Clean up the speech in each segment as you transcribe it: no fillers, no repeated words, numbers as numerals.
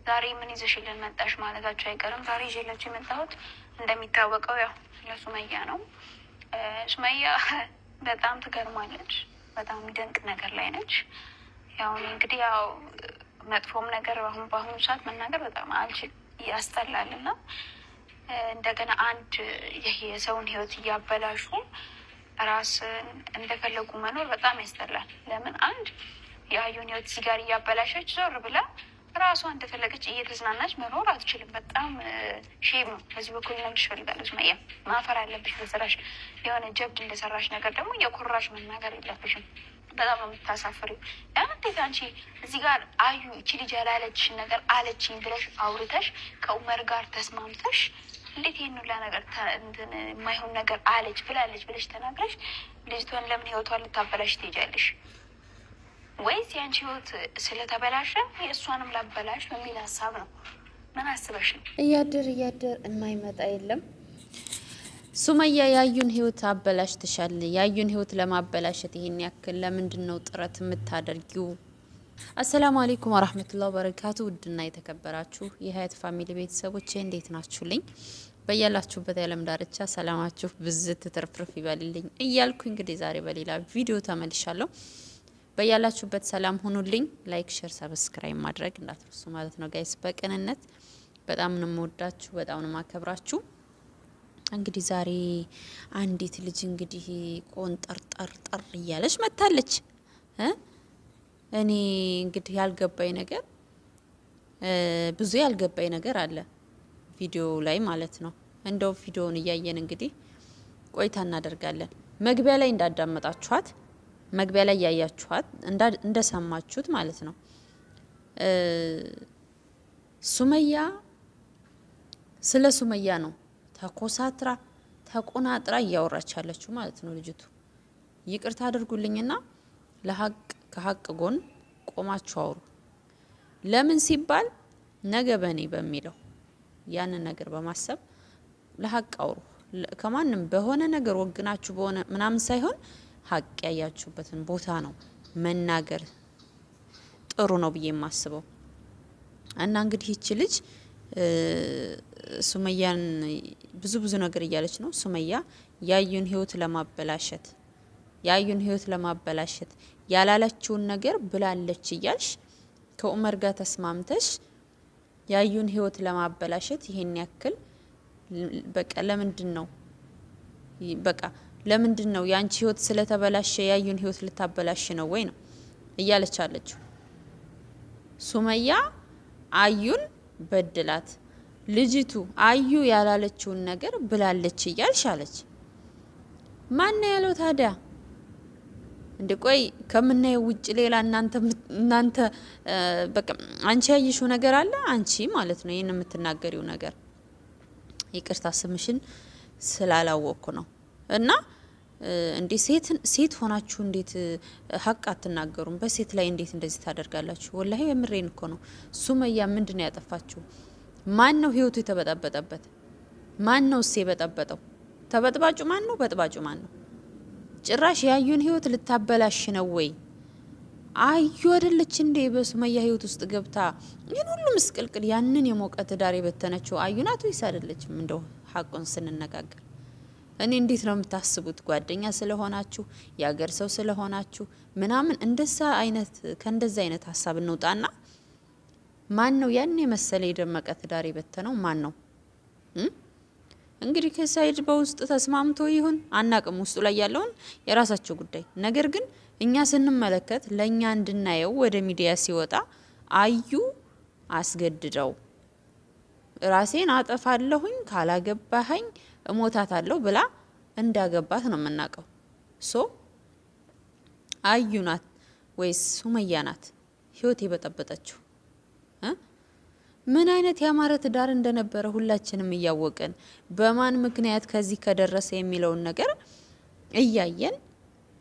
ዛሬ ምን ይዘሽልን መጣሽ ማለታቸው አይቀርም። ዛሬ ይዤላችሁ የመጣሁት እንደሚታወቀው ያው ለሱመያ ነው። ሱመያ በጣም ትገርማለች። በጣም የሚደንቅ ነገር ላይ ነች። ያው እንግዲህ ያው መጥፎም ነገር በአሁኑ ሰዓት መናገር በጣም አልችል ያስጠላል እና እንደገና አንድ የሰውን ህይወት እያበላሹ ራስን እንደፈለጉ መኖር በጣም ያስጠላል። ለምን አንድ የአዩን ህይወት ሲጋር እያበላሸች ዞር ብላ ራሷ እንደፈለገች እየተዝናናች መኖር አትችልም። በጣም ሼም ነው። በዚህ በኩል ነግሽ ፈልጋለሁ ሱመያ ማፈር አለብሽ። በስራሽ የሆነ ጀብድ እንደሰራሽ ነገር ደግሞ የኮራሽ መናገር የለብሽም። በጣም ነው የምታሳፍሪው። እንዴት አንቺ እዚህ ጋር አዩ እቺ ልጅ ያላለችሽን ነገር አለችኝ ብለሽ አውርተሽ ከኡመር ጋር ተስማምተሽ እንዴት ይሄን ሁላ ነገር የማይሆን ነገር አለች ብላለች ብለሽ ተናግረሽ ልጅቷን ለምን ህይወቷን ልታበላሽ ትሄጃለሽ? ወይስ የአንቺ ህይወት ስለተበላሸ የእሷንም ላበላሽ በሚል ሀሳብ ነው? ምን አስበሽ ነው? እያደር የማይመጣ የለም። ሱመያ ያዩን ህይወት አበላሽተሻል። ያዩን ህይወት ለማበላሸት ይሄን ያክል ለምንድን ነው ጥረት የምታደርጊው? አሰላሙ አለይኩም ወራህመቱላሂ ወበረካቱ። ውድና የተከበራችሁ የሀያት ፋሚሊ ቤተሰቦቼ እንዴት ናችሁልኝ? በያላችሁበት የዓለም ዳርቻ ሰላማችሁ ብዝት ትርፍርፍ ይበልልኝ እያልኩ እንግዲህ ዛሬ በሌላ ቪዲዮ ተመልሻለሁ። በያላችሁበት ሰላም ሁኑልኝ። ላይክ፣ ሼር፣ ሰብስክራይብ ማድረግ እንዳትረሱ ማለት ነው ጋይስ። በቅንነት በጣም ነው የምወዳችሁ፣ በጣም ነው የማከብራችሁ። እንግዲህ ዛሬ አንዲት ልጅ እንግዲህ ቆንጠርጠርጠር እያለች መታለች። እኔ እንግዲህ ያልገባኝ ነገር ብዙ ያልገባኝ ነገር አለ ቪዲዮ ላይ ማለት ነው። እንደው ቪዲዮውን እያየን እንግዲህ ቆይታ እናደርጋለን። መግቢያ ላይ እንዳዳመጣችኋት መግቢያ ላይ ያያችኋት እንደሰማችሁት ማለት ነው ሱመያ ስለ ሱመያ ነው ተኮሳትራ ተቆናጥራ እያወራች ያለችው ማለት ነው ልጅቱ። ይቅርታ አድርጉልኝና ለሀቅ ከሀቅ ጎን ቆማችሁ አውሩ። ለምን ሲባል ነገ በኔ በሚለው ያንን ነገር በማሰብ ለሀቅ አውሩ። ከማንም በሆነ ነገር ወግናችሁ በሆነ ምናምን ሳይሆን ሀቅ ያያችሁበትን ቦታ ነው መናገር ጥሩ ነው ብዬ የማስበው። እና እንግዲህ እቺ ልጅ ሱመያን ብዙ ነገር እያለች ነው። ሱመያ ያዩን ህይወት ለማበላሸት ያላለችውን ነገር ብላለች እያልሽ ከኡመር ጋር ተስማምተሽ ያዩን ህይወት ለማበላሸት ይሄን ያክል በቃ ለምንድን ነው ያንቺ ህይወት ስለተበላሸ ያዩን ህይወት ልታበላሽ ነው ወይ ነው እያለች አለችው። ሱመያ አዩን በድላት ልጅቱ አዩ ያላለችውን ነገር ብላለች እያልሽ አለች። ማን ያለው ታዲያ? እንደ ቆይ ከምናየው ውጭ ሌላ እናንተ በቃ አንቺ ያይሽው ነገር አለ አንቺ ማለት ነው ይሄን የምትናገሪው ነገር። ይቅርታ ስምሽን ስላላወቅኩ ነው። እና እንዴ ሴት ሆናችሁ እንዴት ሀቅ አትናገሩም? በሴት ላይ እንዴት እንደዚህ ታደርጋላችሁ? ወላሂ የምሬን እኮ ነው። ሱመያ ምንድነው ያጠፋችሁ? ማን ነው ህይወቱ የተበጣበጠበት? ማን ነው እሴ በጠበጠው? ተበጥባጩ ማን ነው? በጥባጩ ማን ነው? ጭራሽ ያዩን ህይወት ልታበላሽ ነው ወይ? አዩ አይደለች እንዴ በሱመያ ህይወት ውስጥ ገብታ ይሄን ሁሉ ምስቅልቅል ያንን የሞቀ ትዳር የበተነችው አዩ ናት ወይስ አይደለችም? እንደው ሀቁን ስንነጋገር እኔ እንዴት ነው የምታስቡት? ጓደኛ ስለሆናችሁ ያገር ሰው ስለሆናችሁ ምናምን ከእንደዛ አይነት ሀሳብ እንውጣና ማን ነው ያን የመሰለ የደመቀ ትዳር የበተነው? ማን ነው? እንግዲህ ከሳይድ በውስጥ ተስማምቶ ይሁን አናቅም፣ ውስጡ ላይ ያለውን የራሳቸው ጉዳይ። ነገር ግን እኛ ስንመለከት ለኛ እንድናየው ወደ ሚዲያ ሲወጣ አዩ አስገድደው ራሴን አጠፋለሁኝ ካላገባኸኝ እሞታታለሁ ብላ እንዳገባት ነው የምናውቀው። አዩ ናት ወይስ ሱመያ ናት ህይወት የበጠበጠችው? ምን አይነት ያማረ ትዳር እንደነበረ ሁላችንም እያወቅን በማን ምክንያት ከዚህ ከደረሰ የሚለውን ነገር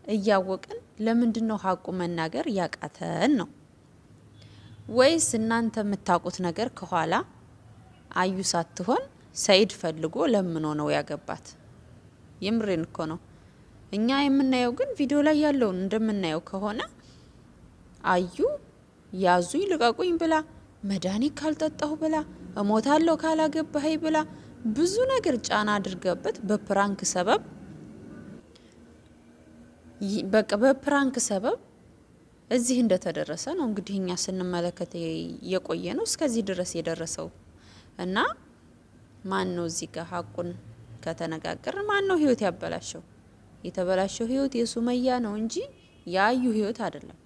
እያወቅን ለምንድነው ሀቁ መናገር ያቃተን ነው? ወይስ እናንተ የምታውቁት ነገር ከኋላ አዩ ሳትሆን ሰይድ ፈልጎ ለምኖ ነው ያገባት? የምሬን እኮ ነው። እኛ የምናየው ግን ቪዲዮ ላይ ያለውን እንደምናየው ከሆነ አዩ ያዙኝ ልቀቁኝ ብላ መድኃኒት ካልጠጣሁ ብላ እሞታለሁ ካላገባኸኝ ብላ ብዙ ነገር ጫና አድርገበት በፕራንክ ሰበብ በቃ በፕራንክ ሰበብ እዚህ እንደተደረሰ ነው እንግዲህ እኛ ስንመለከት የቆየ ነው እስከዚህ ድረስ የደረሰው እና ማን ነው እዚህ ጋር ሀቁን ከተነጋገርን ማን ነው ህይወት ያበላሸው? የተበላሸው ህይወት የሱመያ ነው እንጂ የአዩ ህይወት አይደለም።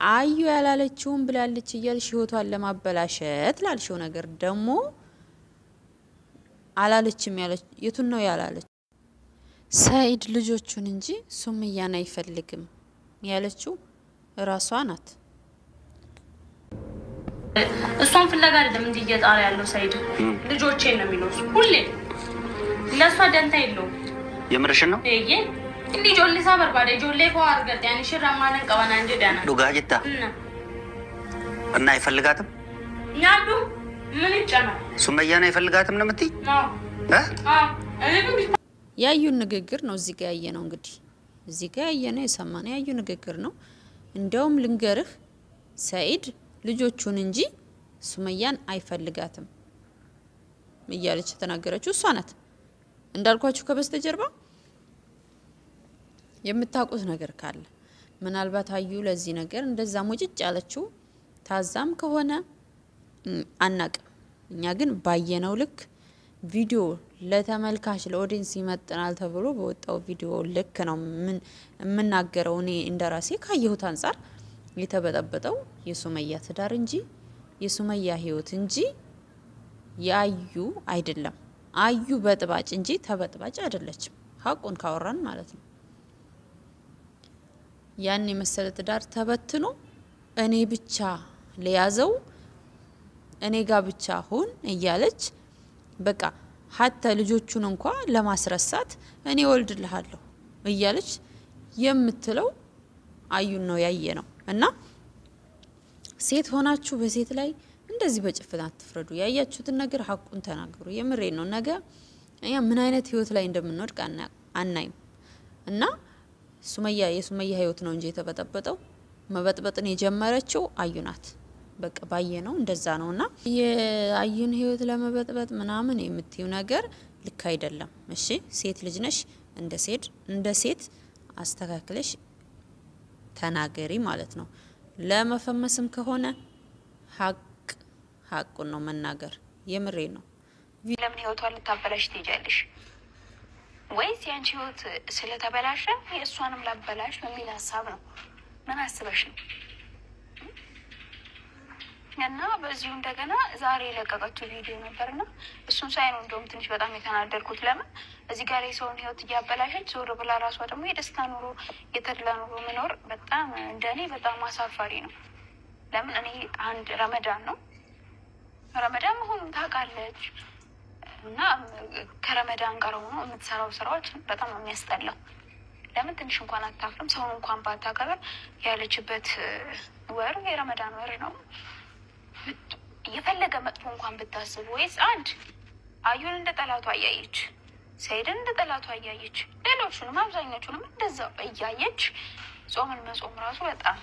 አዩ ያላለችውን ብላለች እያልሽ ህይወቷን ለማበላሸት ላልሽው ነገር ደግሞ አላለችም ያለች የቱን ነው ያላለች? ሰይድ ልጆቹን እንጂ ሱመያን አይፈልግም ያለችው ራሷ ናት። እሷን ፍለጋ አይደለም እንዴ እየጣረ ያለው ሰይድ ልጆቼን ነው የሚለው ሁሌ ለሷ ደንታ የለው። የምርሽን ነው እዬ እንዴ ጆሊሳ በርባዴ ጆሌ ኮ አርገጥ ያኒ ሽራማን ቀባና እንደ ዳና ዱጋጅታ እና አይፈልጋትም ያዱ ምን ይጨናል? ሱመያን አይፈልጋትም ነው የምትይ? ያዩን ንግግር ነው እዚህ ጋር ያየ ነው እንግዲህ እዚህ ጋር ያየ ነው የሰማነው ያዩ ንግግር ነው። እንደውም ልንገርህ ሰይድ ልጆቹን እንጂ ሱመያን አይፈልጋትም እያለች ተናገረችው እሷ ናት። እንዳልኳችሁ ከበስተጀርባ የምታውቁት ነገር ካለ ምናልባት አዩ ለዚህ ነገር እንደዛ ሙጭጭ ያለችው ታዛም ከሆነ አናቅም። እኛ ግን ባየነው ልክ ቪዲዮ ለተመልካች ለኦዲየንስ ይመጥናል ተብሎ በወጣው ቪዲዮ ልክ ነው የምናገረው። እኔ እንደራሴ ካየሁት አንፃር የተበጠበጠው የሱመያ ትዳር እንጂ የሱመያ ህይወት እንጂ ያዩ አይደለም። አዩ በጥባጭ እንጂ ተበጥባጭ አይደለችም። ሀቁን ካወራን ማለት ነው። ያን የመሰለ ትዳር ተበትኖ እኔ ብቻ ለያዘው እኔ ጋር ብቻ ሁን እያለች በቃ ሀታ ልጆቹን እንኳን ለማስረሳት እኔ ወልድልሃለሁ እያለች የምትለው አዩን ነው ያየ ነው። እና ሴት ሆናችሁ በሴት ላይ እንደዚህ በጭፍን አትፍረዱ። ያያችሁትን ነገር ሀቁን ተናገሩ። የምሬ ነው። ነገ እኛ ምን አይነት ህይወት ላይ እንደምንወድቅ አናይም። እና የሱመያ ህይወት ነው እንጂ የተበጠበጠው መበጥበጥን የጀመረችው አዩ ናት። በቃ ባየ ነው እንደዛ ነውና የአዩን ህይወት ለመበጥበጥ ምናምን የምትዩ ነገር ልክ አይደለም። እሺ ሴት ልጅ ነሽ፣ እንደ ሴት አስተካክለሽ ተናገሪ ማለት ነው። ለመፈመስም ከሆነ ሀቁን ነው መናገር። የምሬ ነው። ለምን ህይወቷን ልታበላሽ ትሄጃለሽ? ወይስ ያንቺ ህይወት ስለተበላሸ የእሷንም ላበላሽ በሚል ሀሳብ ነው? ምን አስበሽ ነው? እና በዚሁ እንደገና ዛሬ የለቀቀችው ቪዲዮ ነበርና እሱን ሳይ ነው እንደውም ትንሽ በጣም የተናደድኩት። ለምን እዚህ ጋር የሰውን ህይወት እያበላሸች ዞር ብላ ራሷ ደግሞ የደስታ ኑሮ የተድላ ኑሮ መኖር በጣም እንደኔ በጣም አሳፋሪ ነው። ለምን እኔ አንድ ረመዳን ረመዳን መሆኑን ታውቃለች እና ከረመዳን ጋር ሆኖ የምትሰራው ስራዎች በጣም ነው የሚያስጠላው። ለምን ትንሽ እንኳን አታፍርም? ሰውን እንኳን ባታከብር ያለችበት ወር የረመዳን ወር ነው። የፈለገ መጥፎ እንኳን ብታስብ ወይስ አንድ አዩን እንደ ጠላቷ እያየች ሰይድን እንደ ጠላቷ እያየች ሌሎቹንም አብዛኞቹንም እንደዛው እያየች ጾምን መጾም ራሱ በጣም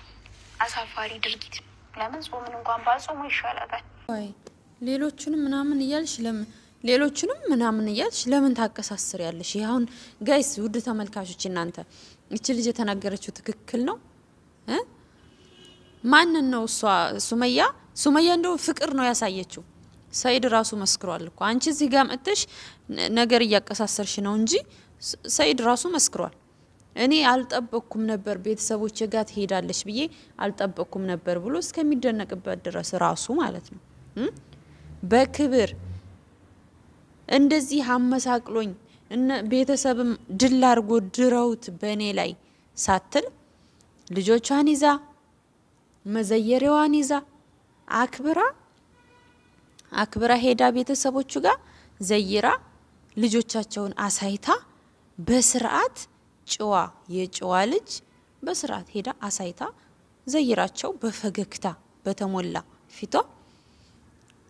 አሳፋሪ ድርጊት። ለምን ጾምን እንኳን ባጾሙ ይሻላታል። ወይ ሌሎቹንም ምናምን እያልሽ ለምን ታቀሳስር ያለሽ? ይሁን ጋይስ ውድ ተመልካቾች እናንተ እቺ ልጅ የተናገረችው ትክክል ነው? ማንን ነው እሷ ሱመያ እንደው ፍቅር ነው ያሳየችው። ሰይድ ራሱ መስክሯል እኮ። አንቺ እዚህ ጋር መጥተሽ ነገር እያቀሳሰርሽ ነው እንጂ ሰይድ ራሱ መስክሯል። እኔ አልጠበቅኩም ነበር ቤተሰቦቼ ጋር ትሄዳለሽ ብዬ አልጠበቅኩም ነበር ብሎ እስከሚደነቅበት ድረስ ራሱ ማለት ነው። በክብር እንደዚህ አመሳቅሎኝ ቤተሰብም ድል አድርጎ ድረውት በእኔ ላይ ሳትል ልጆቿን ይዛ መዘየሪያዋን ይዛ አክብራ ሄዳ ቤተሰቦቹ ጋር ዘይራ ልጆቻቸውን አሳይታ በስርዓት የጨዋ ልጅ በስርዓት ሄዳ አሳይታ ዘይራቸው በፈገግታ በተሞላ ፊቷ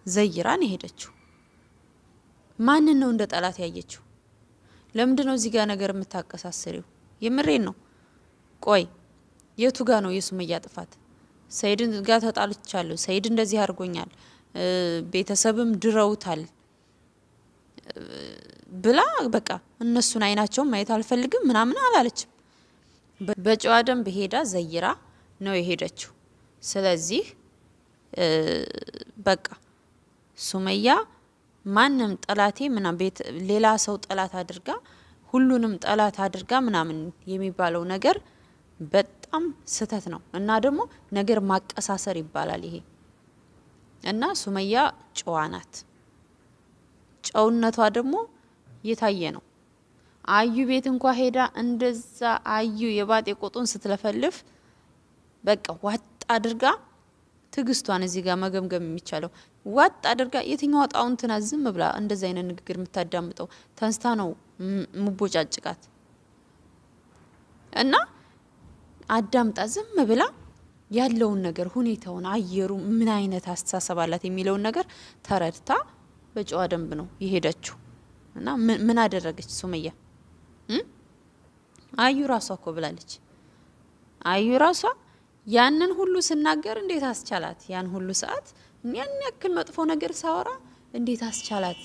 ዘይራን ሄደችው። ማንን ነው እንደ ጠላት ያየችው? ለምንድን ነው እዚህ ጋር ነገር የምታቀሳስሪው? የምሬን ነው። ቆይ የቱ ጋር ነው የሱመያ ጥፋት? ሰይድን ጋር ተጣልቻለሁ፣ ሰይድ እንደዚህ አድርጎኛል፣ ቤተሰብም ድረውታል ብላ በቃ እነሱን አይናቸውን ማየት አልፈልግም ምናምን አላለችም። በጨዋ ደንብ ሄዳ ዘይራ ነው የሄደችው። ስለዚህ በቃ ሱመያ ማንም ጠላቴ ምናምን ቤት ሌላ ሰው ጠላት አድርጋ ሁሉንም ጠላት አድርጋ ምናምን የሚባለው ነገር በጣም ስህተት ነው እና ደግሞ ነገር ማቀሳሰር ይባላል ይሄ። እና ሱመያ ጨዋ ናት። ጨውነቷ ደግሞ የታየ ነው። አዩ ቤት እንኳ ሄዳ እንደዛ አዩ የባጤ ቆጡን ስትለፈልፍ በቃ ዋጥ አድርጋ ትግስቷን እዚህ ጋር መገምገም የሚቻለው ዋጥ አድርጋ የትኛው ጣውንትና ዝም ብላ እንደዛ አይነት ንግግር የምታዳምጠው ተንስታ ነው ምቦጫጭቃት እና አዳምጣ ዝም ብላ ያለውን ነገር ሁኔታውን አየሩ ምን አይነት አስተሳሰብ አላት የሚለውን ነገር ተረድታ በጨዋ ደንብ ነው የሄደችው። እና ምን አደረገች ሱመያ? አዩ ራሷ እኮ ብላለች። አዩ ራሷ ያንን ሁሉ ስናገር እንዴት አስቻላት? ያን ሁሉ ሰዓት ያን ያክል መጥፎ ነገር ሳወራ እንዴት አስቻላት?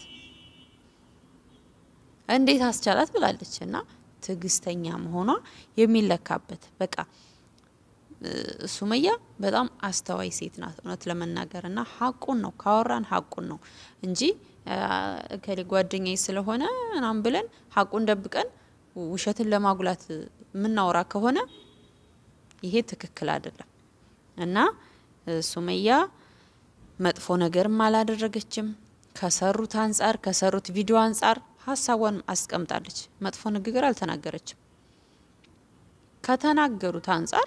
እንዴት አስቻላት ብላለች። እና ትግስተኛ መሆኗ የሚለካበት በቃ ሱመያ በጣም አስተዋይ ሴት ናት እውነት ለመናገርና ሀቁን ነው ካወራን ሀቁን ነው እንጂ ከሌ ጓደኛዬ ስለሆነ እናም ብለን ሀቁን ደብቀን ውሸትን ለማጉላት ምናወራ ከሆነ ይሄ ትክክል አይደለም። እና ሱመያ መጥፎ ነገርም አላደረገችም። ከሰሩት አንጻር ከሰሩት ቪዲዮ አንጻር ሀሳቧን አስቀምጣለች። መጥፎ ንግግር አልተናገረችም። ከተናገሩት አንጻር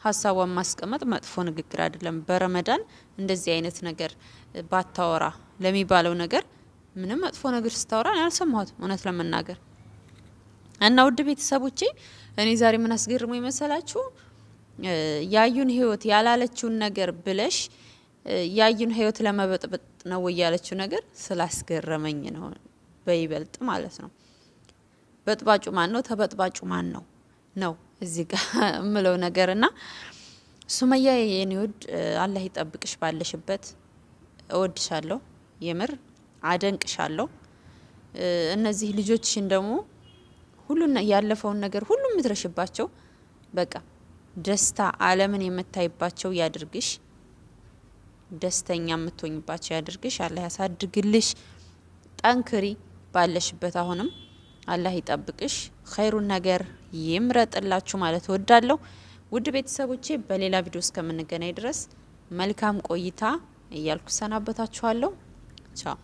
ሀሳቧን ማስቀመጥ መጥፎ ንግግር አይደለም። በረመዳን እንደዚህ አይነት ነገር ባታወራ ለሚባለው ነገር ምንም መጥፎ ነገር ስታወራ ያልሰማሁት እውነት ለመናገር። እና ውድ ቤተሰቦቼ እኔ ዛሬ ምን አስገርሞኝ መሰላችሁ? ያዩን ህይወት ያላለችውን ነገር ብለሽ ያዩን ህይወት ለመበጥበጥ ነው ያለችው ነገር ስላስገረመኝ ነው በይበልጥ ማለት ነው። በጥባጩ ማን ነው? ተበጥባጩ ማን ነው ነው እዚህ ጋር ምለው ነገርና ሱመያ የኔ ውድ አላህ ይጠብቅሽ ባለሽበት። እወድሻለሁ፣ የምር አደንቅሻለሁ። እነዚህ ልጆችሽን ደግሞ ሁሉን ያለፈውን ነገር ሁሉም ምትረሽባቸው በቃ ደስታ ዓለምን የምታይባቸው ያድርግሽ። ደስተኛ የምትሆኝባቸው ያድርግሽ። አላህ ያሳድግልሽ። ጠንክሪ ባለሽበት። አሁንም አላህ ይጠብቅሽ፣ ኸይሩን ነገር ይምረጥላችሁ ማለት እወዳለሁ። ውድ ቤተሰቦቼ በሌላ ቪዲዮ እስከምንገናኝ ድረስ መልካም ቆይታ እያልኩ ሰናበታችኋለሁ። ቻው።